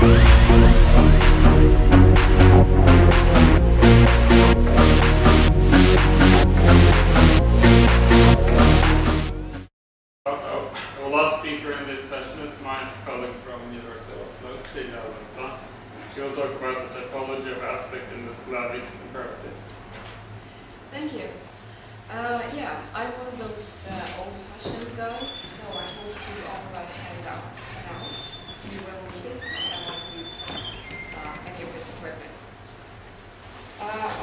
Our last speaker in this session is my colleague from University of Oslo, Silje Alvestad. She will talk about the typology of aspect in the Slavic imperative. Thank you. Yeah, I'm one of those old-fashioned guys, so I hope you all got a handout now. You will need it as I won't use any of this equipment.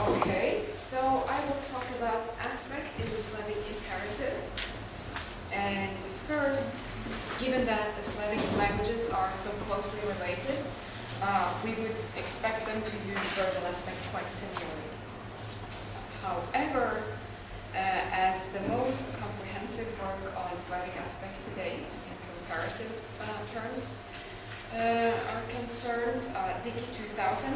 Okay, so I will talk about aspect in the Slavic imperative. And first, given that the Slavic languages are so closely related, we would expect them to use verbal aspect quite similarly. However, as the most comprehensive work on Slavic aspect to date in comparative terms are concerned, Dickey 2000,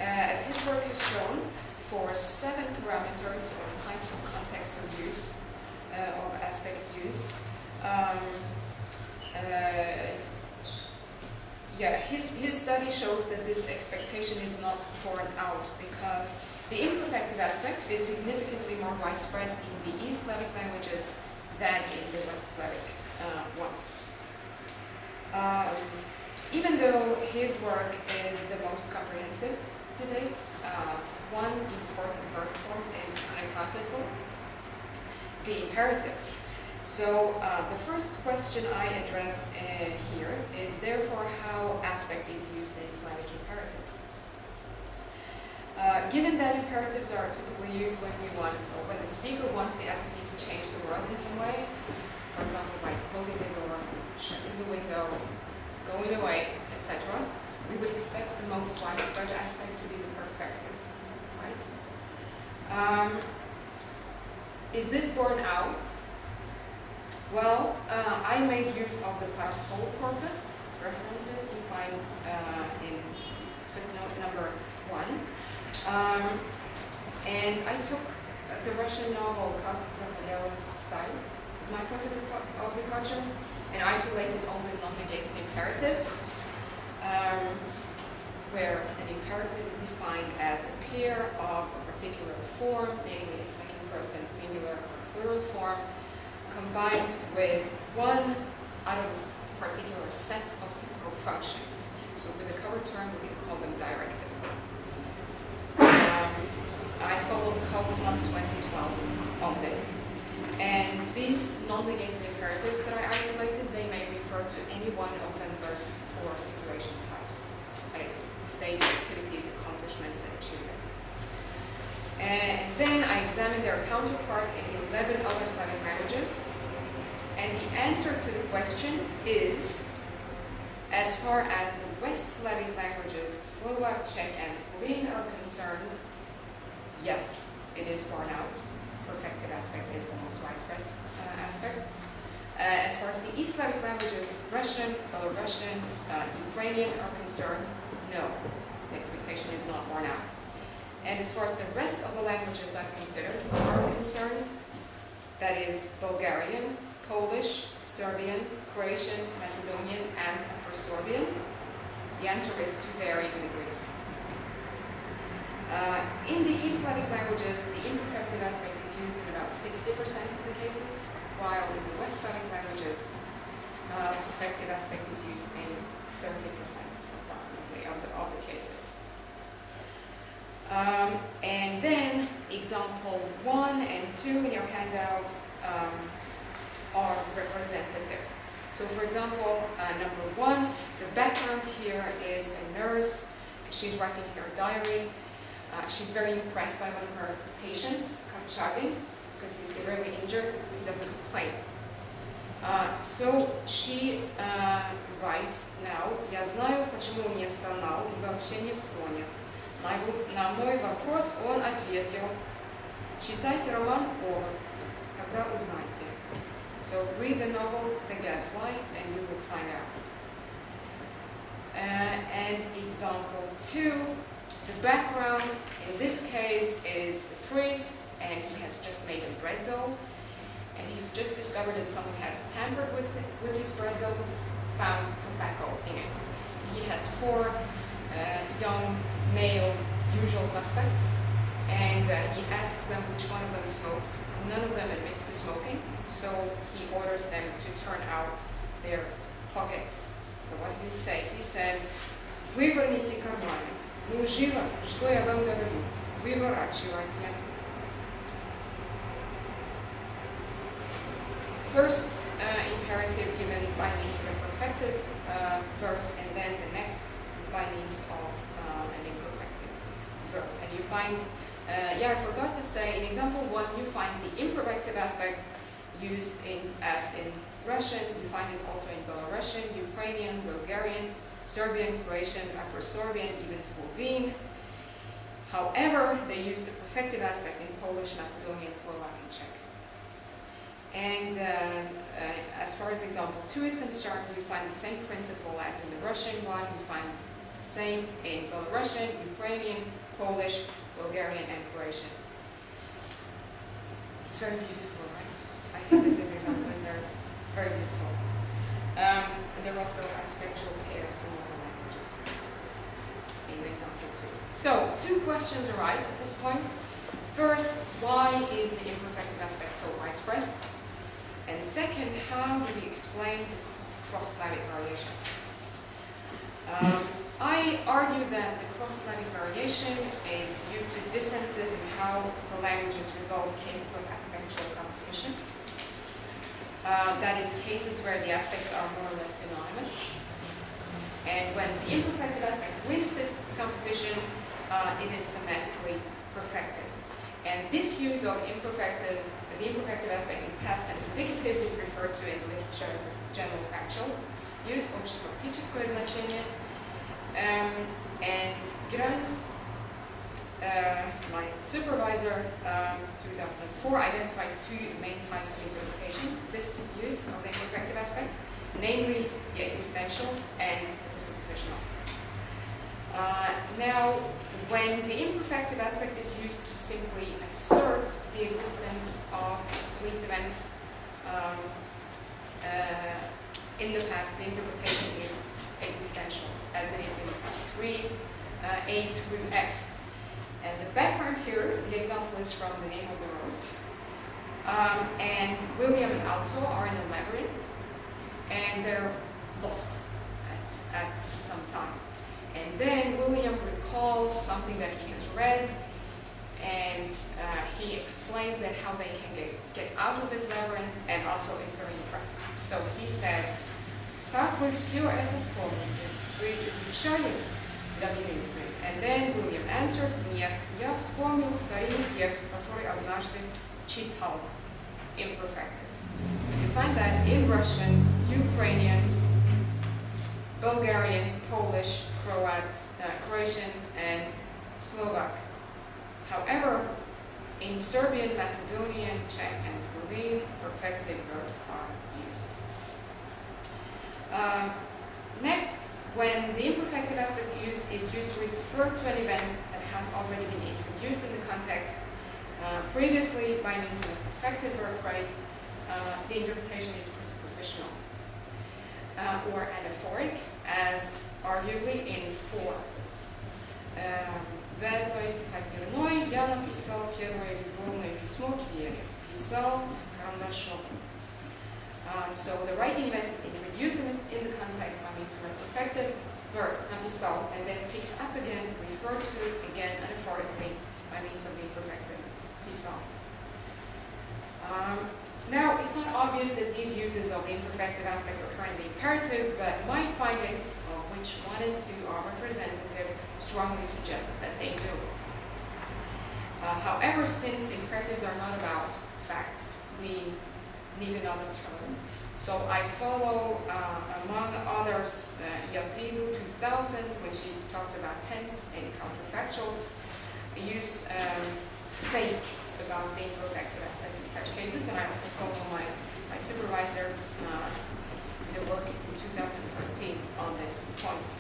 as his work has shown, for 7 parameters or types of context of use, of aspect use. His study shows that this expectation is not borne out because the imperfective aspect is significantly more widespread in the East Slavic languages than in the West Slavic ones. Even though his work is the most comprehensive to date, one important verb form is unaccounted for, the imperative. So the first question I address here is therefore how aspect is used in Slavic imperatives. Given that imperatives are typically used when the speaker wants the adversary to change the world in some way, for example by closing the door, shutting the window, going away, etc., we would expect the most widespread aspect to be the perfective, right? Is this borne out? Well, I made use of the Parsol corpus references you find in footnote number 1. And I took the Russian novel Zakolyava's style as my point of departure and isolated only non-negated imperatives, where an imperative is defined as a pair of a particular form, namely a second person singular or plural form, combined with one out of a particular set of typical functions. So with a cover term, we can call them directive. I followed Kaufman 2012 on this. And these non-negated imperatives that I isolated, they may refer to any one of Venber's 4 situation types. That is, states, activities, accomplishments, and achievements. And then I examined their counterparts in 11 other Slavic languages. And the answer to the question is, as far as the West Slavic languages, Slovak, Czech, and Slovene are concerned, yes, it is borne out. Perfective aspect is the most widespread aspect. As far as the East Slavic languages, Russian, Belarusian, Ukrainian are concerned, no, the expectation is not borne out. And as far as the rest of the languages I've considered are concerned, that is Bulgarian, Polish, Serbian, Croatian, Macedonian, and Upper Sorbian, the answer is to varying degrees. In the East Slavic languages, the imperfective aspect is used in about 60% of the cases, while in the West Slavic languages, perfective aspect is used in 30% approximately of the cases. And then example 1 and 2 in your handouts are representative. So for example, number 1, the background here is a nurse. She's writing her diary. She's very impressed by one of her patients, Kapchagin, because he's severely injured. He doesn't complain. So she writes now, «Я знаю, почему не стонал и вообще не стонет». На мой вопрос он ответил, «Читайте роман «Овод», когда узнаете». So read the novel The Gadfly and you will find out. And example 2, the background in this case is a priest and he has just made a bread dough and he's just discovered that someone has tampered with his bread dough, found tobacco in it. He has 4 young male usual suspects, and he asks them which one of them smokes. None of them admits to smoking, so he orders them to turn out their pockets. So what does he say? He says, "Выверните карманы. Ну, живо, что я вам говорю? Выворачивайте." First imperative given by means of a perfective verb, and then the next by means of an imperfective verb. And you find, I forgot to say, in example 1, you find the imperfective aspect used as in Russian. You find it also in Belarusian, Ukrainian, Bulgarian, Serbian, Croatian, Upper Sorbian, even Slovene. However, they use the perfective aspect in Polish, Macedonian, Slovak, and Czech. And as far as example 2 is concerned, you find the same principle as in the Russian one. You find the same in Belarusian, Ukrainian, Polish, Bulgarian, and Croatian. It's very beautiful, right? I think this is example is very, very beautiful. There are also aspectual pairs in other languages in example 2. So, 2 questions arise at this point. First, why is the imperfective aspect so widespread? And second, how do we explain the cross-Slavic variation? I argue that the cross-Slavic variation is due to differences in how the languages resolve cases of aspectual competition. That is, cases where the aspects are more or less synonymous. And when the imperfective aspect wins this competition, it is semantically perfected. And this use of the imperfective aspect in past tense indicatives is referred to in the literature as a general factual use, общефактическое значение. And Grön, my supervisor, 2004, identifies 2 main types of interpretation, this use of the imperfective aspect, namely the existential and the presuppositional. Now, when the imperfective aspect is used to simply assert the existence of a complete event in the past, the interpretation is existential, as it is in 3, A through F. And the background here, the example is from The Name of the Rose. And William and Alzo are in a labyrinth, and they're lost at some time. And then William recalls something that he has read, and he explains that how they can get out of this labyrinth, and also is very impressed. So he says, "Как вы все это помните? Вы изучали лабиринты?" And then William answers, "Нет, я вспомнил старинный текст, который однажды читал." Imperfective. You find that in Russian, Ukrainian, Bulgarian, Polish, Croatian, and Slovak. However, in Serbian, Macedonian, Czech, and Slovene, perfective verbs are used. Next, when the imperfective aspect is used to refer to an event that has already been introduced in the context previously by means of a perfective verb phrase, the interpretation is presuppositional or anaphoric, as arguably in 4. В этой хатерной я написал первое любовное письмо к Вере. Писал карандашом. So the writing event is introduced in the context by means of a perfective verb, написал, and then picked up again, referred to again anaphorically by means of the imperfective, писал. Now, it's not obvious that these uses of the imperfective aspect occur in the imperative, but my findings, of which 1 and 2 are representative, strongly suggest that they do. However, since imperatives are not about facts, we need another term. So I follow, among others, Yatrilu 2000, which he talks about tense and counterfactuals. I use fake about the imperfective aspect in such cases, and I also follow my supervisor the work in 2013 on this point.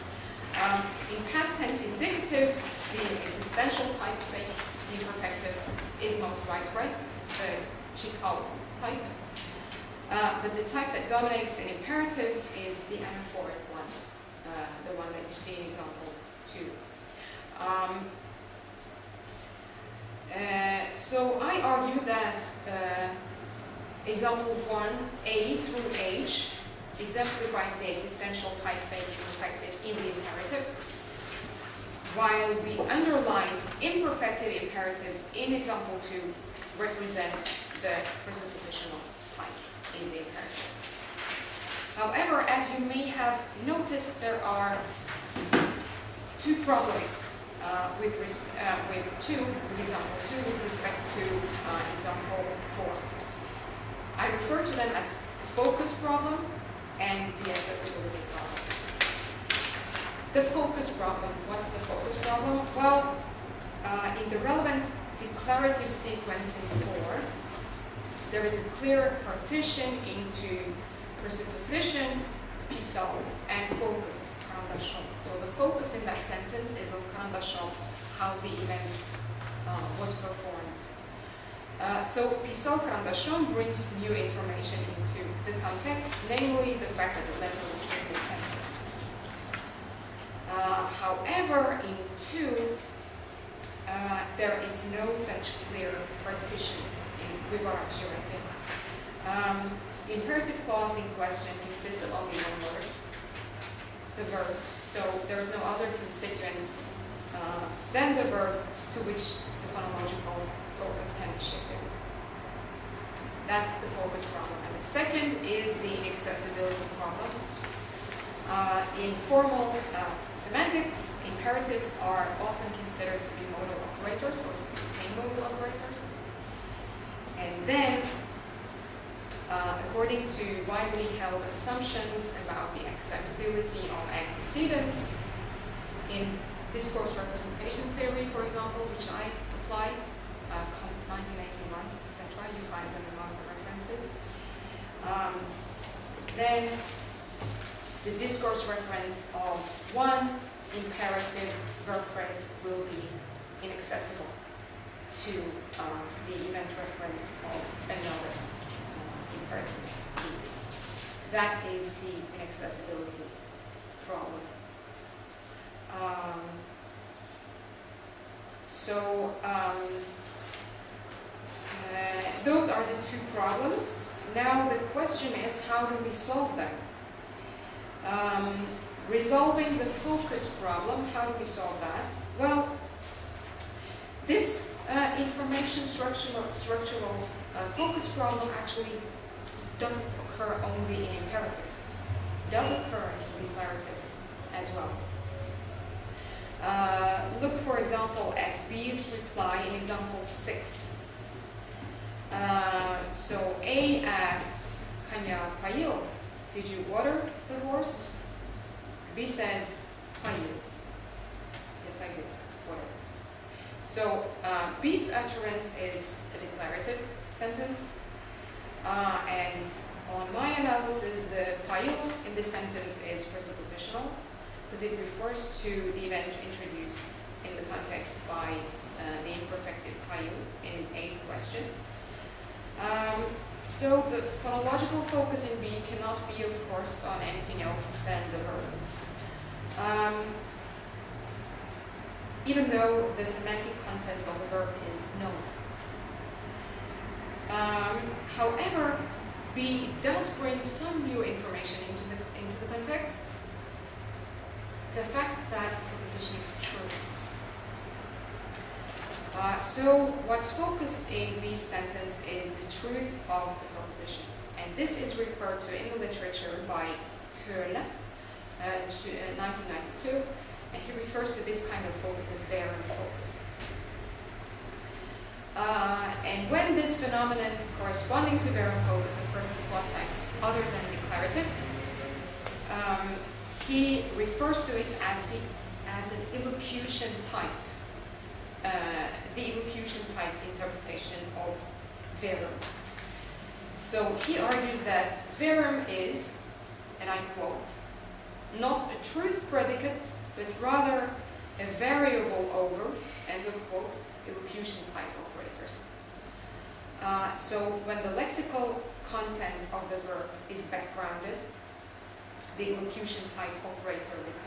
In past tense indicatives, the existential type fake imperfective is most widespread, the chital type. But the type that dominates in imperatives is the anaphoric one, the one that you see in example 2. So I argue that example 1, A through H, exemplifies the existential type fake imperfected in the imperative, while the underlying imperfected imperatives in example 2 represent the presuppositional type in the imperative. However, as you may have noticed, there are two problems with example 2 with respect to example 4. I refer to them as the focus problem and the accessibility problem. The focus problem, what's the focus problem? Well, in the relevant declarative sequence in 4, there is a clear partition into presupposition, pisal, and focus, karandashon. So the focus in that sentence is on karandashon, how the event was performed. So pisal karandashon brings new information into the context, namely the fact that the letter was written in pencil. However, in 2, there is no such clear partition in Vivaracci writing. The imperative clause in question consists of only one word, the verb. So there is no other constituent than the verb to which the phonological focus can be shifted. That's the focus problem. And the second is the accessibility problem. In formal semantics, imperatives are often considered to be modal operators or to contain modal operators. And then, according to widely held assumptions about the accessibility of antecedents in discourse representation theory, for example, which I apply, 1981, etc., you find them among the references. Then the discourse referent of one imperative verb phrase will be inaccessible to the event reference of another imperative. That is the inaccessibility problem. Those are the two problems. Now the question is, how do we solve them? Resolving the focus problem, how do we solve that? Well, this information structural focus problem actually doesn't occur only in imperatives. It does occur in declaratives as well. Look, for example, at B's reply in example 6. So A asks, Kanya Payil, did you water the horse? B says, Payil. Yes, I did water it. So B's utterance is a declarative sentence. And on my analysis, the Payil in this sentence is presuppositional, because it refers to the event introduced in the context by the imperfective Payil in A's question. So the phonological focus in B cannot be, of course, on anything else than the verb. Even though the semantic content of the verb is known. However, B does bring some new information into the context. The fact that the proposition is true. So what's focused in B's sentence is the truth of the proposition. And this is referred to in the literature by Höhle, 1992. And he refers to this kind of focus as Verum focus. And when this phenomenon corresponding to Verum focus occurs in clause types other than declaratives, he refers to it as an elocution type. The elocution type interpretation of Verum. So he argues that Verum is, and I quote, not a truth predicate, but rather a variable over, end of quote, elocution type operators. So when the lexical content of the verb is backgrounded, the elocution type operator becomes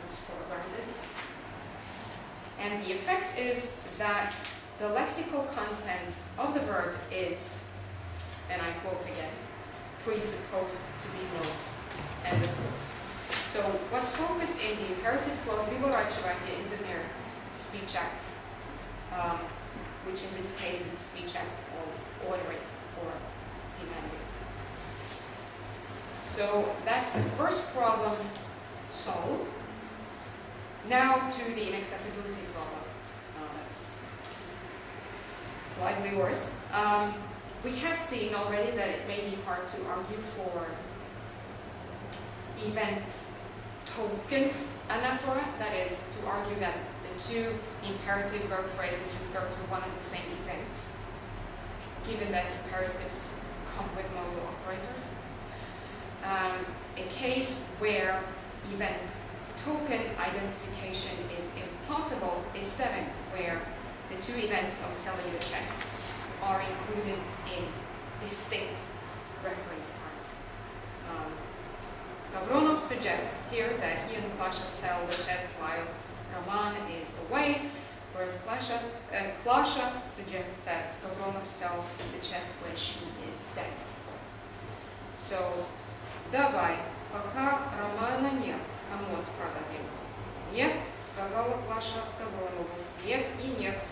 And the effect is that the lexical content of the verb is, and I quote again, presupposed to be known. End of quote. So what's focused in the imperative clause vyborachivati is the mere speech act, which in this case is a speech act of ordering or demanding. So that's the first problem solved. Now to the inaccessibility problem. That's slightly worse. We have seen already that it may be hard to argue for event token anaphora, that is, to argue that the two imperative verb phrases refer to one and the same event, given that imperatives come with modal operators. A case where event token identification is impossible is 7, where the two events of selling the chest are included in distinct reference times. Skavronov suggests here that he and Klasha sell the chest while Roman is away, whereas Klasha suggests that Skavronov sells the chest when she is dead. So, давай, пока Романа нет, комод продадим. Нет, сказала Клаша Скавронову. Нет и нет.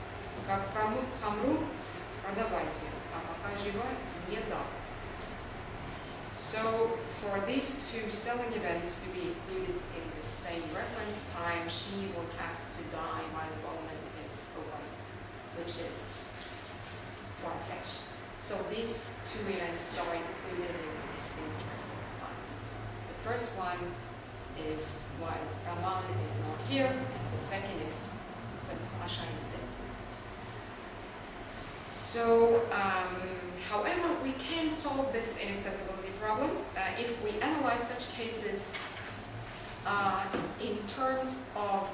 Как помру, продавайте. А пока жива, не дам. So, for these two selling events to be included in the same reference time, she will have to die while Roman is away, which is far-fetched. So these two events are included in distinct reference times. The first one is while Raman is not here, and the second is when Klasha is dead. So, however, we can solve this inaccessibility problem if we analyze such cases in terms of.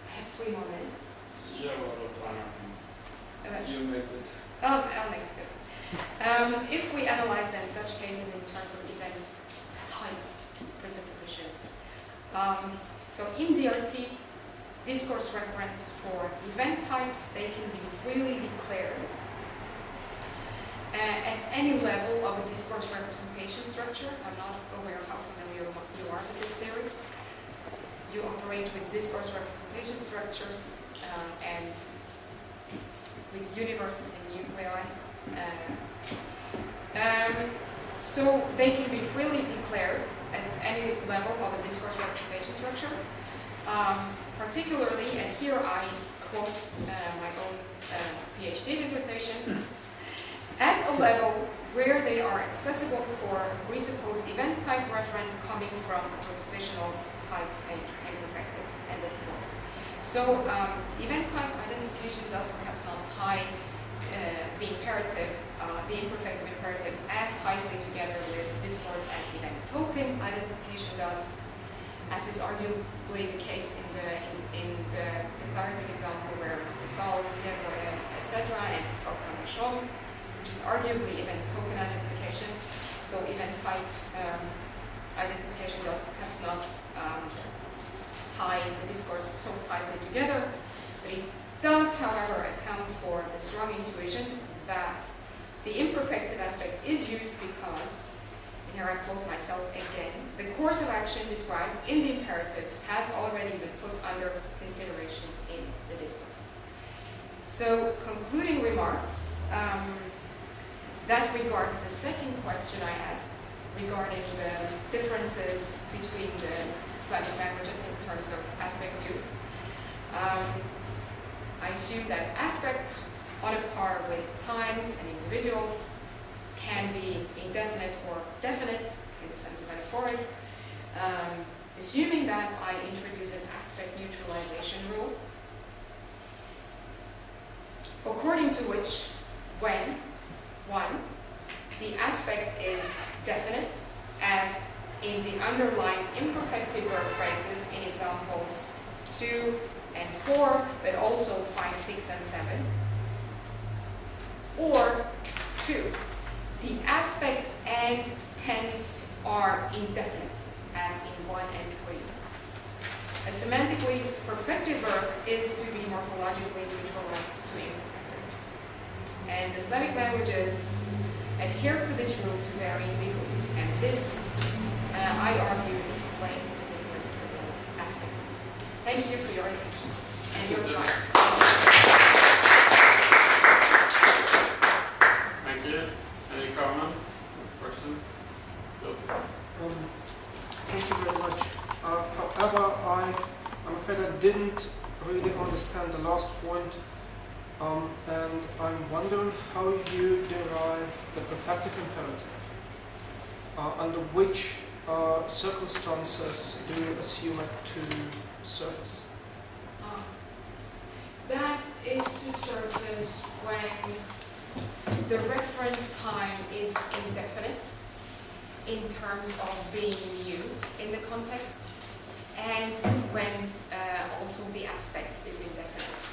I have 3 more minutes. Yeah, well, you make it. I'll make it good. If we analyze then such cases in terms of event type presuppositions. So in DRT, discourse reference for event types, they can be freely declared at any level of a discourse representation structure. I'm not aware how familiar you are with this theory. You operate with discourse representation structures and with universes and nuclei. So they can be freely declared at any level of a discourse representation structure. Particularly, and here I quote my own PhD dissertation, at a level where they are accessible for presupposed event type referent coming from a prepositional type fake imperfective. End of quote. So event type identification does perhaps not tie the imperative, the imperfective imperative, as tightly together with discourse as event token identification does, as is arguably the case in the declarative example where Misal, etc., and Misal Kamashon, which is arguably event token identification. So event type identification does perhaps not tie the discourse so tightly together, but it does, however, account for the strong intuition that the imperfective aspect is used because, and here I quote myself again, the course of action described in the imperative has already been put under consideration in the discourse. So, concluding remarks, that regards the second question I asked regarding the differences between the Slavic languages in terms of aspect use. I assume that aspects on a par with times and individuals can be indefinite or definite in the sense of anaphoric. Assuming that I introduce an aspect neutralization rule, according to which when, 1, the aspect is definite, as in the underlying imperfective verb phrases in examples 2 and 4, but also 5, 6, and 7. Or 2, the aspect and tense are indefinite, as in 1 and 3. A semantically perfected verb is to be morphologically neutral to imperfected. And the Slavic languages adhere to this rule to varying degrees, and this, I argue, explains the differences in aspect groups. Thank you for your attention and your time. Thank you. Any comments? Questions? Thank you very much. However, I'm afraid I didn't really understand the last point, and I'm wondering how you derive the perfective imperative. Under which circumstances do you assume it to surface? That is to surface when the reference time is indefinite in terms of being new in the context, and when also the aspect is indefinite.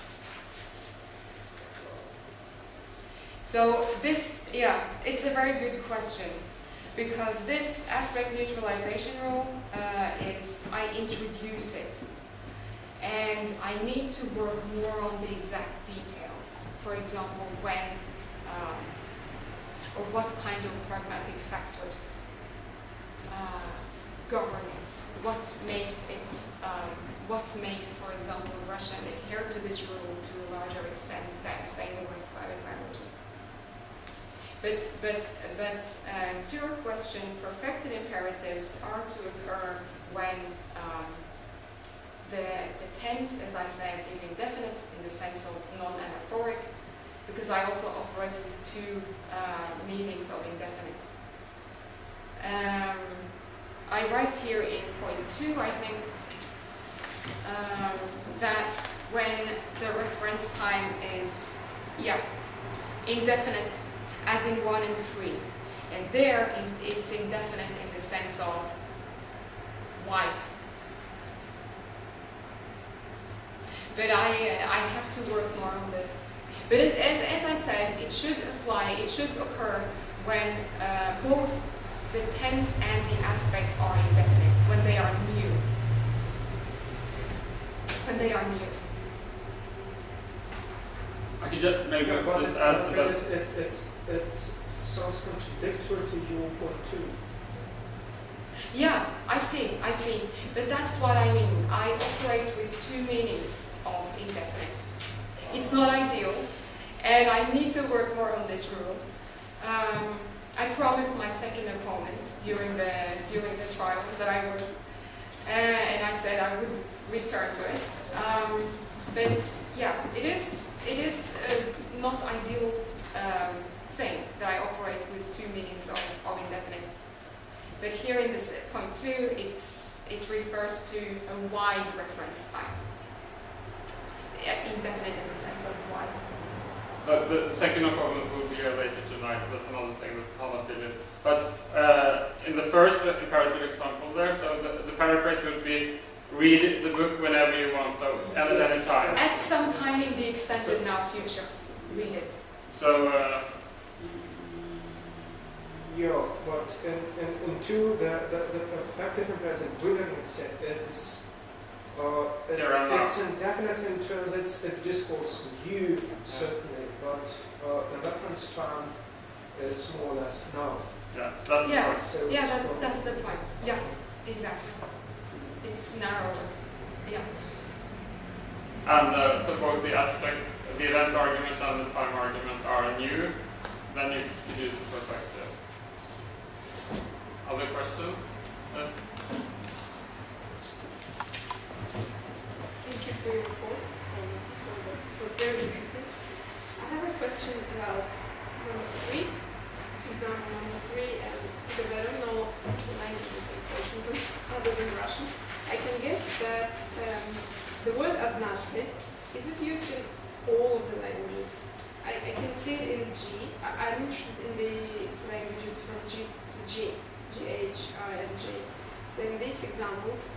So this, it's a very good question, because this aspect neutralization rule is, I introduce it, and I need to work more on the exact details. For example, when or what kind of pragmatic factors govern it. What makes, for example, Russian adhere to this rule to a larger extent than, say, the West Slavic languages. But to your question, perfected imperatives are to occur when the tense, as I said, is indefinite in the sense of non-anaphoric, because I also operate with two meanings of indefinite. I write here in point 2, I think, that when the reference time is, indefinite, as in 1 and 3, and there it's indefinite in the sense of white. But I have to work more on this. But as I said, it should occur when both the tense and the aspect are indefinite, when they are new. I could just maybe Yeah, but just add to that. it sounds contradictory to your point 2. Yeah, I see. But that's what I mean. I operate with two meanings of indefinite. It's not ideal, and I need to work more on this rule. I promised my second opponent during the trial that I would, and I said I would return to it. But yeah, it is a not ideal thing that I operate with two meanings of indefinite. But here in this point 2, it refers to a wide reference time. Indefinite in the sense of wide. So the second opponent will be here later tonight. That's another thing that's how I feel it. But in the first imperative example there, so the paraphrase would be read the book whenever you want, so at any time. At some time in the extended now future. Read it. So yeah, but in 2, the perfective imperative willing it's indefinite in terms, it's discourse you certainly, but the reference time is more or less now. yeah, that's the point. So that's the point. Yeah, exactly. It's narrower. Yeah. And so both the aspect, the event argument and the time argument are new, then you can use the perfective. Other questions? Yes? Thank you for your report. It was very interesting. I have a question about number 3, example number 3, because I don't know the languages, unfortunately, other than Russian. I can guess that the word "однажды" is it used in all of the languages? I can see it in G. I'm interested in the languages from G to G, G-H, I, and G. So in these examples,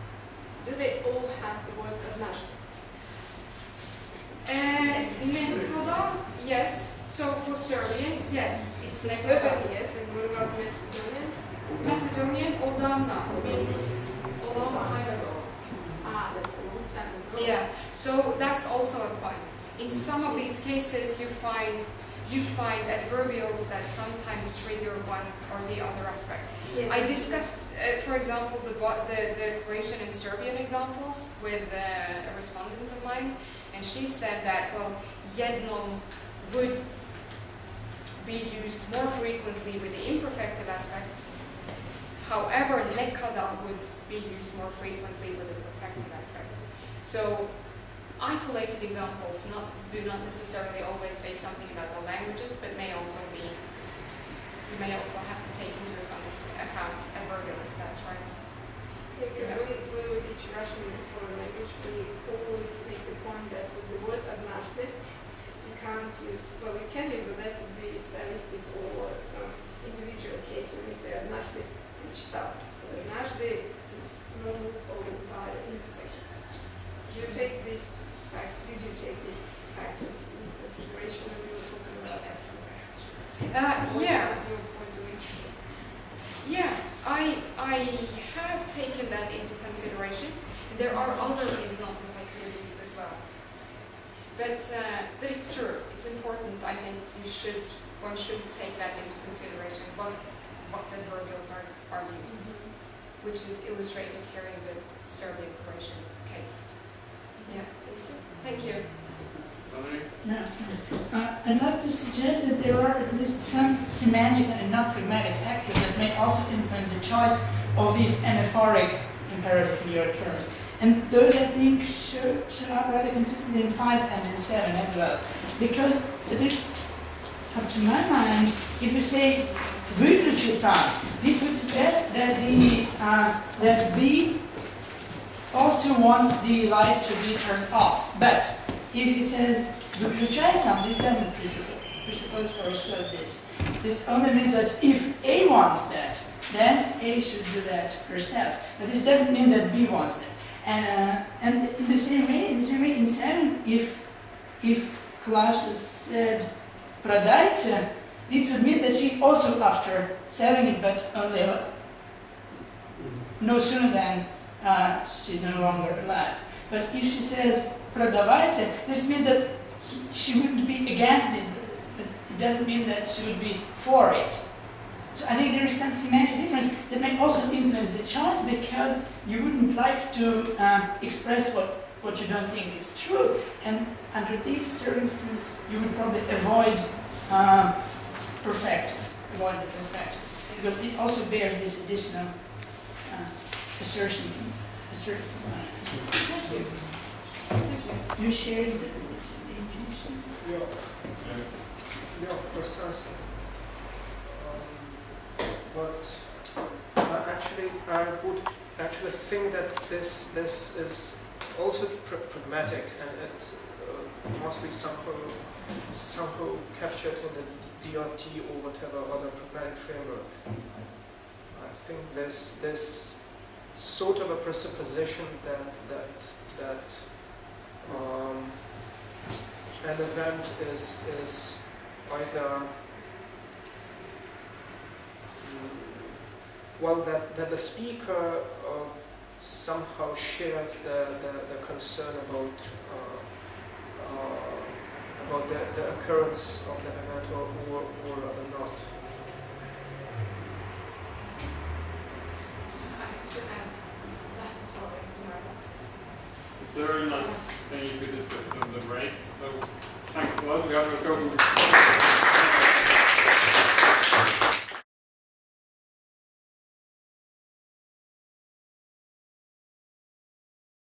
do they all have the word "однажды"? Nekada, yes. So for Serbian, yes, it's Serbian, nekada. yes, and what about Macedonian? Macedonian, odavna means a long time ago. Ah, that's a long time ago. Yeah, so that's also a point. In some of these cases, you find adverbials that sometimes trigger one or the other aspect. Yeah. I discussed, for example, the Croatian and Serbian examples with a respondent of mine, and she said that, well, jednom would be used more frequently with the imperfective aspect. However, nekada would be used more frequently with the perfective aspect. So, isolated examples do not necessarily always say something about the languages, but may also be, you may also have to take into account adverbials, that's right. Yeah, because when we teach Russian as a foreign language, we always make the point that with the word однажды, you can't use, well, you can use, but that would be stylistic or some individual case when we say однажды мечтал. Однажды is normal followed by imperfection. Did you take these factors into consideration when you were talking about S? Yeah. Your point of interest. Yeah, I have taken that into consideration. There are other examples I could have used as well. But it's true. It's important. I think one should take that into consideration. What adverbials are used, which is illustrated here in the Serbian-Croatian case. Yeah. Thank you. Yeah. I'd like to suggest that there are at least some semantic and not pragmatic factors that may also influence the choice of this anaphoric imperative in your terms. And those, I think, show up rather consistently in 5 and in 7 as well. Because it is, up to my mind, if you say выключи сам, this would suggest that that B also wants the light to be turned off. But if he says выключай сам, this doesn't presuppose or assert this. This only means that if A wants that, then A should do that herself. But this doesn't mean that B wants that. And in the same way, in 7, if Klasha said продайте, this would mean that she's also after selling it, but only no sooner than she's no longer alive. But if she says продавайте, this means that she wouldn't be against it, but it doesn't mean that she would be for it. So I think there is some semantic difference that may also influence the choice, because you wouldn't like to express what you don't think is true, and under these circumstances you would probably avoid the perfective, because it also bears this additional assertion. Thank you. Thank you. You shared the intuition? Yeah, precisely. But I would actually think that this is also pragmatic, and it must be somehow captured in the DRT or whatever other pragmatic framework. I think there's sort of a presupposition that an event is either that the speaker somehow shares the concern about the occurrence of the event or rather not. I have to add that as well into my boxes. It's a very nice thing you could discuss in the break. So thanks a lot. We have a couple.